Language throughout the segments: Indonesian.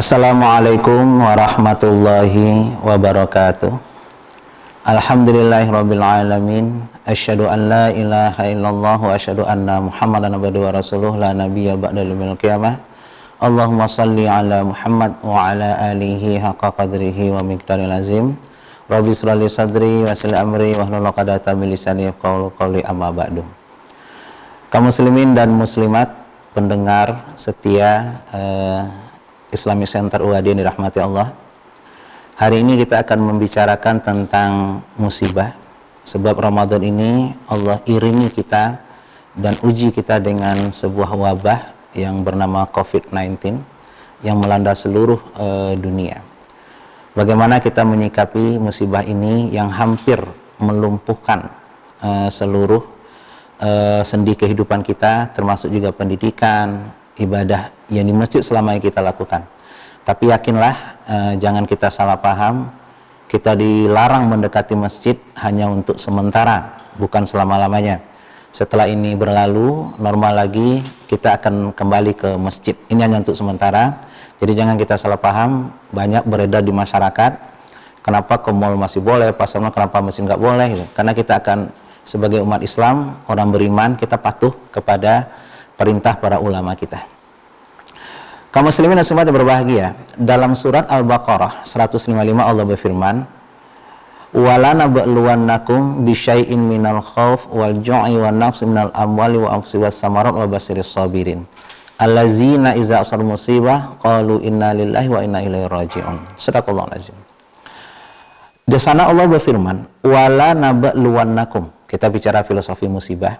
Assalamualaikum warahmatullahi wabarakatuh. Alhamdulillahirabbil alamin. Asyhadu an la ilaha illallah wa asyhadu anna Muhammadan abduhu wa rasuluh la nabiyya ba'da yaumil qiyamah. Allahumma shalli ala Muhammad wa ala alihi haqqa qadrihi wa miqdaril azim. Rabbi shrah li sadri wa yassir li amri wahlul 'uqdatam min lisani yafqahu qawli, amma ba'du. Kaum muslimin dan muslimat, pendengar setia Islamic Center UAD yang dirahmati Allah. Hari ini kita akan membicarakan tentang musibah. Sebab Ramadan ini Allah iringi kita dan uji kita dengan sebuah wabah yang bernama COVID-19 yang melanda seluruh dunia. Bagaimana kita menyikapi musibah ini yang hampir melumpuhkan seluruh sendi kehidupan kita, termasuk juga pendidikan, ibadah yang di masjid selama ini kita lakukan. Tapi yakinlah, jangan kita salah paham, kita dilarang mendekati masjid hanya untuk sementara, bukan selama-lamanya. Setelah ini berlalu, normal lagi, kita akan kembali ke masjid. Ini hanya untuk sementara. Jadi jangan kita salah paham. Banyak beredar di masyarakat, kenapa ke mall masih boleh, pasar mall kenapa masih nggak boleh gitu. Karena kita akan sebagai umat Islam, orang beriman, kita patuh kepada perintah para ulama kita. Kaum muslimin dan muslimat yang berbahagia, dalam surat Al-Baqarah 155 Allah berfirman, "Wala nabluwannakum bisyai'in minal khauf wal ju'i wan naqsi minal amwali wa anfusi was samarat wa basiris sabirin allazina idza asar musibah qalu inna lillahi wa inna ilaihi raji'un." Shadaqallahul azim. Di sana Allah berfirman, "Wala nabluwannakum." Kita bicara filosofi musibah.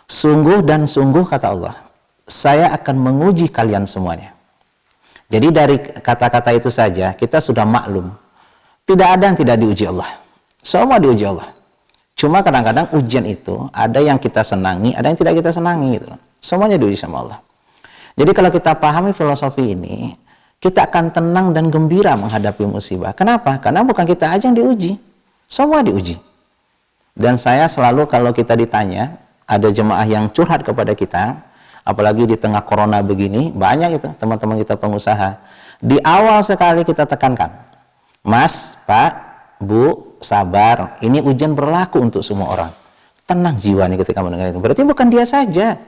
Sungguh dan sungguh kata Allah, saya akan menguji kalian semuanya. Jadi dari kata-kata itu saja kita sudah maklum, tidak ada yang tidak diuji Allah. Semua diuji Allah. Cuma kadang-kadang ujian itu ada yang kita senangi, ada yang tidak kita senangi gitu. Semuanya diuji sama Allah. Jadi kalau kita pahami filosofi ini, kita akan tenang dan gembira menghadapi musibah. Kenapa? Karena bukan kita aja yang diuji, semua diuji. Dan saya selalu kalau kita ditanya, ada jemaah yang curhat kepada kita, apalagi di tengah corona begini, banyak itu teman-teman kita pengusaha. Di awal sekali kita tekankan, Mas, Pak, Bu, sabar, ini ujian berlaku untuk semua orang. Tenang jiwa nih ketika mendengar itu. Berarti bukan dia saja.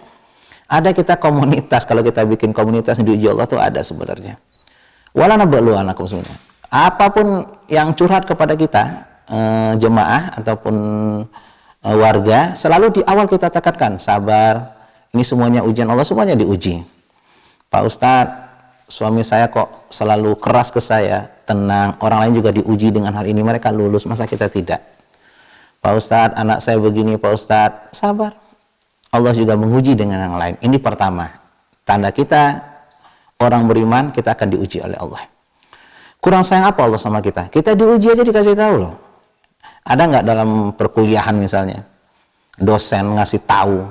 Ada kita komunitas, kalau kita bikin komunitas di uji Allah itu ada sebenarnya. Wala nabluwannakum sebenarnya. Apapun yang curhat kepada kita, jemaah ataupun warga, selalu di awal kita tekankan, sabar. Ini semuanya ujian Allah, semuanya diuji. Pak Ustadz, suami saya kok selalu keras ke saya. Tenang, orang lain juga diuji dengan hal ini, mereka lulus, masa kita tidak? Pak Ustadz, anak saya begini, Pak Ustadz, sabar. Allah juga menguji dengan yang lain. Ini pertama, tanda kita orang beriman, kita akan diuji oleh Allah. Kurang sayang apa Allah sama kita? Kita diuji aja dikasih tahu loh. Ada nggak dalam perkuliahan misalnya, dosen ngasih tahu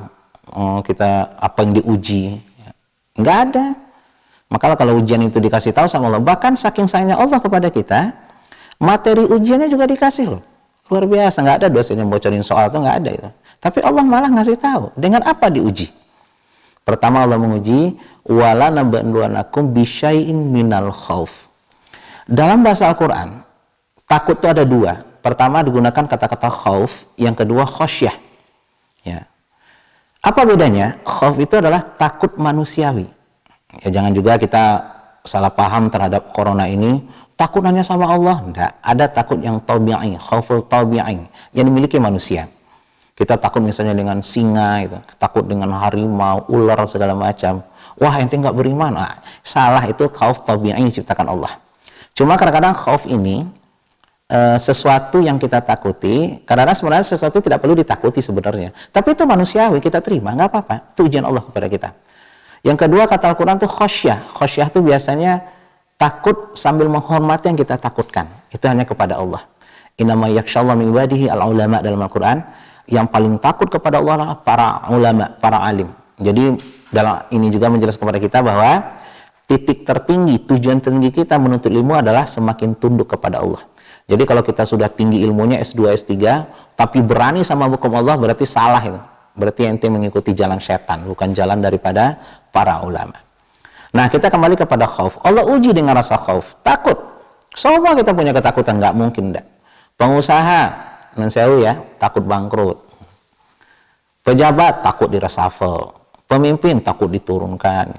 kita apa yang diuji? Nggak ada. Maka kalau ujian itu dikasih tahu sama Allah, bahkan saking sayangnya Allah kepada kita, materi ujiannya juga dikasih loh. Luar biasa, nggak ada dosen yang bocorin soal itu, nggak ada itu. Tapi Allah malah ngasih tahu. Dengan apa diuji? Pertama Allah menguji, wala nabluwannakum bisyai'in minal khauf. Dalam bahasa Al-Quran, takut itu ada dua. Pertama digunakan kata-kata khauf, yang kedua khosyah. Ya. Apa bedanya? Khauf itu adalah takut manusiawi. Ya, jangan juga kita salah paham terhadap corona ini, takut hanya sama Allah. Enggak, ada takut yang tabi'i, khauful tabi'i, yang dimiliki manusia. Kita takut misalnya dengan singa, gitu. Takut dengan harimau, ular, segala macam. Wah, ente nggak beriman. Nah, salah, itu khauf tabi'i diciptakan Allah. Cuma kadang-kadang khauf ini sesuatu yang kita takuti, karena sebenarnya sesuatu tidak perlu ditakuti sebenarnya, tapi itu manusiawi, kita terima, nggak apa-apa, itu ujian Allah kepada kita. Yang kedua, kata Al-Quran itu khosyah. Khosyah itu biasanya takut sambil menghormati yang kita takutkan, itu hanya kepada Allah. Innama yakhshallahu min ibadihi al-ulama, dalam Al-Quran yang paling takut kepada Allah adalah para ulama, para alim. Jadi dalam ini juga menjelaskan kepada kita bahwa titik tertinggi, tujuan tertinggi kita menuntut ilmu adalah semakin tunduk kepada Allah. Jadi kalau kita sudah tinggi ilmunya S2, S3, tapi berani sama hukum Allah, berarti salah itu. Berarti ente mengikuti jalan setan, bukan jalan daripada para ulama. Nah, kita kembali kepada khauf. Allah uji dengan rasa khauf, takut. Semua kita punya ketakutan, nggak mungkin enggak. Pengusaha, mensewu ya, takut bangkrut. Pejabat takut direshuffle. Pemimpin takut diturunkan.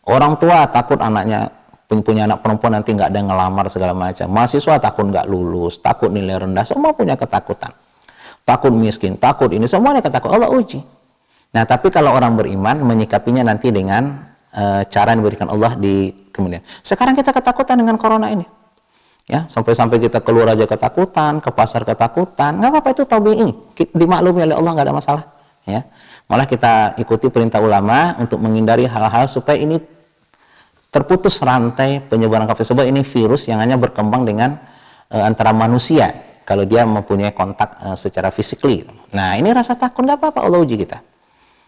Orang tua takut anaknya punya anak perempuan nanti nggak ada yang ngelamar segala macam. Mahasiswa takut nggak lulus, takut nilai rendah. Semua punya ketakutan. Takut miskin, takut ini, semuanya ketakutan. Allah uji. Nah, tapi kalau orang beriman menyikapinya nanti dengan cara yang diberikan Allah di kemudian. Sekarang kita ketakutan dengan corona ini, ya, sampai-sampai kita keluar aja ketakutan, ke pasar ketakutan, nggak apa-apa, itu tabi'i, dimaklumi oleh Allah, nggak ada masalah, ya. Malah kita ikuti perintah ulama untuk menghindari hal-hal supaya ini terputus rantai penyebaran COVID, sebab ini virus yang hanya berkembang dengan antara manusia kalau dia mempunyai kontak secara physically. Nah, ini rasa takut nggak apa-apa, Allah uji kita.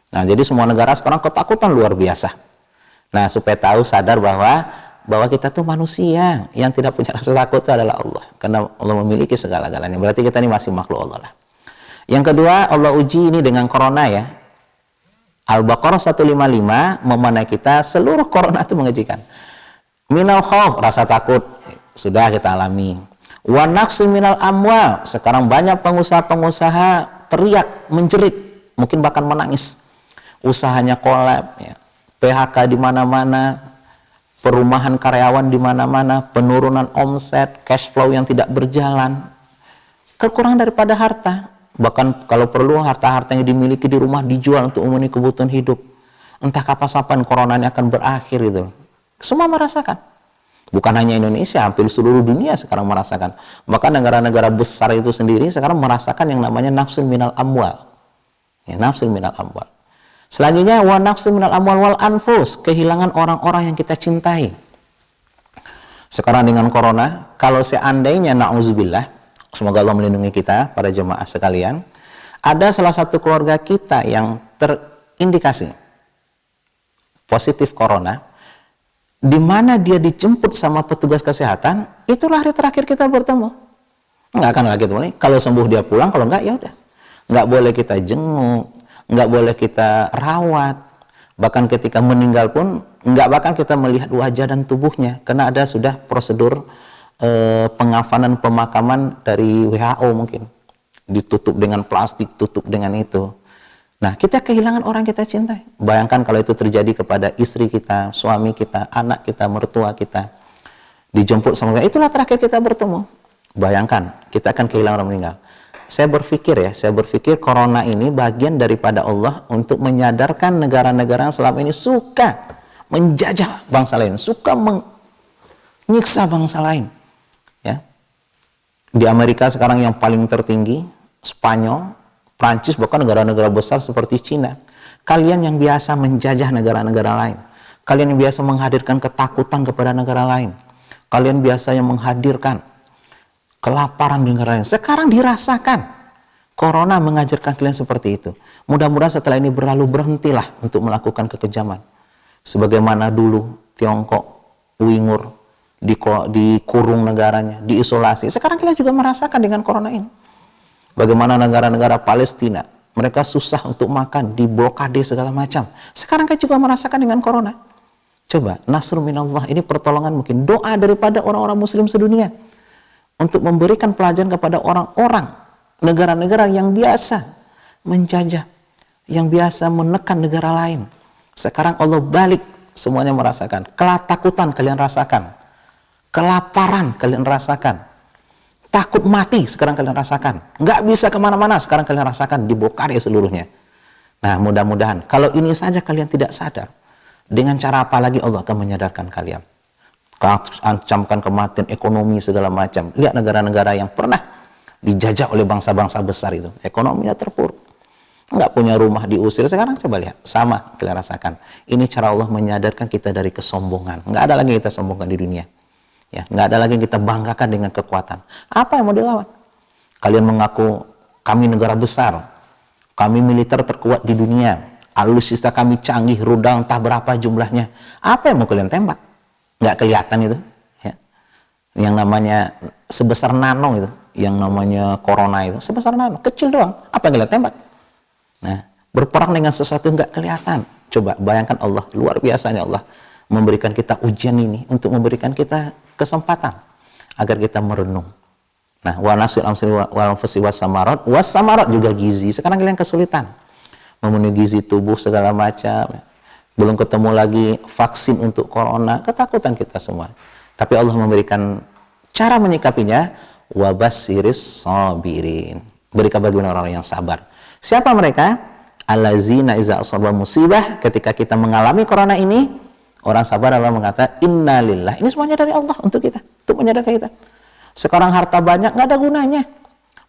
Nah, jadi semua negara sekarang ketakutan luar biasa. Nah, supaya tahu, sadar bahwa kita tuh manusia, yang tidak punya rasa takut itu adalah Allah, karena Allah memiliki segala-galanya. Berarti kita ini masih makhluk Allah lah. Yang kedua, Allah uji ini dengan corona, ya. Al-Baqarah 155 memanai kita seluruh corona itu mengajikan. Minal khauf, rasa takut, sudah kita alami. Wa naqsi minal amwal, sekarang banyak pengusaha-pengusaha teriak, menjerit, mungkin bahkan menangis. Usahanya kolab, ya. PHK di mana-mana, perumahan karyawan di mana-mana, penurunan omset, cash flow yang tidak berjalan, kekurangan daripada harta, bahkan kalau perlu harta-harta yang dimiliki di rumah dijual untuk memenuhi kebutuhan hidup. Entah kapan corona ini akan berakhir itu. Semua merasakan. Bukan hanya Indonesia, hampir seluruh dunia sekarang merasakan. Bahkan negara-negara besar itu sendiri sekarang merasakan yang namanya nafsul minal amwal. Ya, nafsul minal amwal. Selanjutnya, wa nafsu minal amwal wal anfus, kehilangan orang-orang yang kita cintai. Sekarang dengan corona, kalau seandainya na'udzubillah, semoga Allah melindungi kita, para jemaah sekalian, ada salah satu keluarga kita yang terindikasi positif corona, di mana dia dijemput sama petugas kesehatan, itulah hari terakhir kita bertemu. Nggak akan lagi ketemu. Kalau sembuh dia pulang, kalau nggak ya udah. Nggak boleh kita jenguk, nggak boleh kita rawat, bahkan ketika meninggal pun nggak bakal kita melihat wajah dan tubuhnya, karena ada sudah prosedur pengafanan pemakaman dari WHO, mungkin ditutup dengan plastik, tutup dengan itu. Nah, kita kehilangan orang kita cintai. Bayangkan kalau itu terjadi kepada istri kita, suami kita, anak kita, mertua kita, dijemput sama, itulah terakhir kita bertemu. Bayangkan, kita akan kehilangan orang meninggal. Saya berpikir corona ini bagian daripada Allah untuk menyadarkan negara-negara yang selama ini suka menjajah bangsa lain, suka menyiksa bangsa lain. Ya. Di Amerika sekarang yang paling tertinggi, Spanyol, Prancis, bahkan negara-negara besar seperti Cina. Kalian yang biasa menjajah negara-negara lain, kalian yang biasa menghadirkan ketakutan kepada negara lain, kalian biasa yang menghadirkan kelaparan di negara lain, sekarang dirasakan. Corona mengajarkan kalian seperti itu. Mudah-mudahan setelah ini berlalu, berhentilah untuk melakukan kekejaman. Sebagaimana dulu Tiongkok, Uighur dikurung negaranya, diisolasi. Sekarang kalian juga merasakan dengan corona ini. Bagaimana negara-negara Palestina, mereka susah untuk makan, diblokade segala macam. Sekarang kalian juga merasakan dengan corona. Coba, nasrul minallah, ini pertolongan mungkin, doa daripada orang-orang muslim sedunia untuk memberikan pelajaran kepada orang-orang negara-negara yang biasa menjajah, yang biasa menekan negara lain. Sekarang Allah balik, semuanya merasakan. Ketakutan kalian rasakan, kelaparan kalian rasakan, takut mati sekarang kalian rasakan, nggak bisa kemana-mana sekarang kalian rasakan, diblokade seluruhnya. Nah, mudah-mudahan kalau ini saja kalian tidak sadar, dengan cara apa lagi Allah akan menyadarkan kalian. Ancamkan kematian, ekonomi segala macam. Lihat negara-negara yang pernah dijajah oleh bangsa-bangsa besar itu, ekonominya terpuruk, nggak punya rumah, diusir. Sekarang coba lihat, sama kalian rasakan. Ini cara Allah menyadarkan kita dari kesombongan. Nggak ada lagi kita sombongkan di dunia, ya, nggak ada lagi kita banggakan dengan kekuatan. Apa yang mau dilawan? Kalian mengaku kami negara besar, kami militer terkuat di dunia, alutsista kami canggih, rudal entah berapa jumlahnya. Apa yang mau kalian tembak? Nggak kelihatan itu, ya. Yang namanya sebesar nano itu, yang namanya corona itu sebesar nano, kecil doang. Apa yang kalian tembak? Nah, berperang dengan sesuatu nggak kelihatan. Coba bayangkan Allah, luar biasanya Allah memberikan kita ujian ini untuk memberikan kita kesempatan agar kita merenung. Nah, wa nasil amsil wa anfusi was samarat juga gizi. Sekarang kalian kesulitan memenuhi gizi tubuh segala macam. Belum ketemu lagi vaksin untuk corona, ketakutan kita semua. Tapi Allah memberikan cara menyikapinya, wa basyyiris sabirin. Beri kabar bagi orang-orang yang sabar. Siapa mereka? Allazina iza asaba musibah, ketika kita mengalami corona ini, orang sabar adalah mengatakan innalillah. Ini semuanya dari Allah untuk kita, untuk menyadarkan kita. Sekarang harta banyak nggak ada gunanya.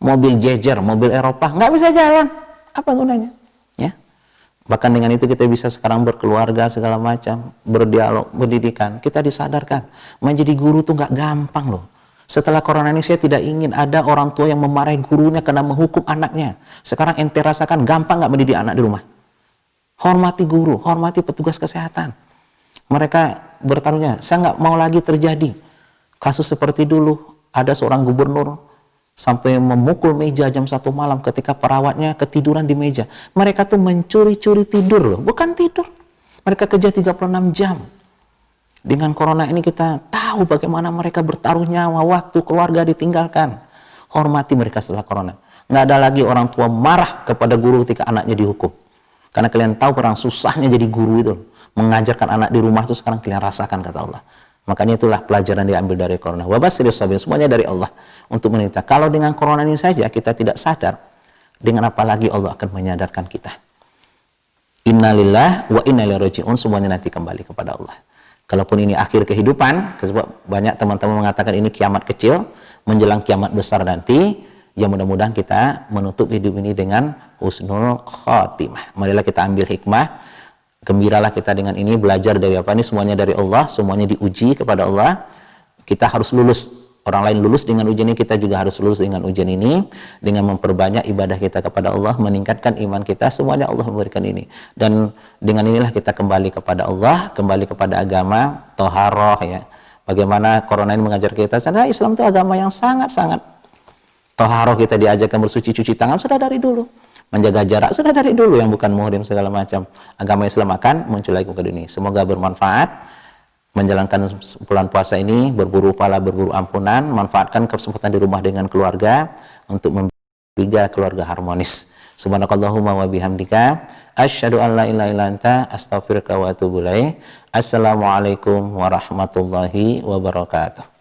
Mobil jejer, mobil Eropa nggak bisa jalan. Apa gunanya? Ya. Bahkan dengan itu kita bisa sekarang berkeluarga segala macam, berdialog, berdidikan. Kita disadarkan menjadi guru tuh nggak gampang loh. Setelah corona ini saya tidak ingin ada orang tua yang memarahi gurunya karena menghukum anaknya. Sekarang ente rasakan gampang nggak mendidik anak di rumah. Hormati guru, hormati petugas kesehatan. Mereka bertaruhnya, saya nggak mau lagi terjadi kasus seperti dulu. Ada seorang gubernur sampai memukul meja jam 1 malam ketika perawatnya ketiduran di meja. Mereka tuh mencuri-curi tidur loh, bukan tidur. Mereka kerja 36 jam. Dengan corona ini kita tahu bagaimana mereka bertaruh nyawa, waktu, keluarga ditinggalkan. Hormati mereka setelah corona. Nggak ada lagi orang tua marah kepada guru ketika anaknya dihukum. Karena kalian tahu perang susahnya jadi guru itu. Mengajarkan anak di rumah itu sekarang kalian rasakan, kata Allah. Makanya itulah pelajaran diambil dari corona. Wa basyyiris sabirin, semuanya dari Allah untuk menita. Kalau dengan corona ini saja kita tidak sadar, dengan apa lagi Allah akan menyadarkan kita. Innalillah wa inna ilaihi raji'un, semuanya nanti kembali kepada Allah. Kalaupun ini akhir kehidupan, sebab banyak teman-teman mengatakan ini kiamat kecil, menjelang kiamat besar nanti, ya mudah-mudahan kita menutup hidup ini dengan husnul khotimah. Marilah kita ambil hikmah, gembiralah kita dengan ini, belajar dari apa ini, semuanya dari Allah, semuanya diuji kepada Allah. Kita harus lulus. Orang lain lulus dengan ujian ini, kita juga harus lulus dengan ujian ini, dengan memperbanyak ibadah kita kepada Allah, meningkatkan iman kita, semuanya Allah memberikan ini. Dan dengan inilah kita kembali kepada Allah, kembali kepada agama, toharoh ya. Bagaimana corona ini mengajar kita, karena Islam itu agama yang sangat-sangat toharoh, kita diajarkan bersuci-cuci tangan sudah dari dulu. Menjaga jarak sudah dari dulu, yang bukan muhrim segala macam. Agama Islam akan muncul lagi ke dunia. Semoga bermanfaat. Menjalankan bulan puasa ini, berburu pahala, berburu ampunan, manfaatkan kesempatan di rumah dengan keluarga untuk membiga keluarga harmonis. Subhanakallahumma wa bihamdika asyhadu an la ilaha illa anta astaghfiruka wa atubu ilaik. Assalamualaikum warahmatullahi wabarakatuh.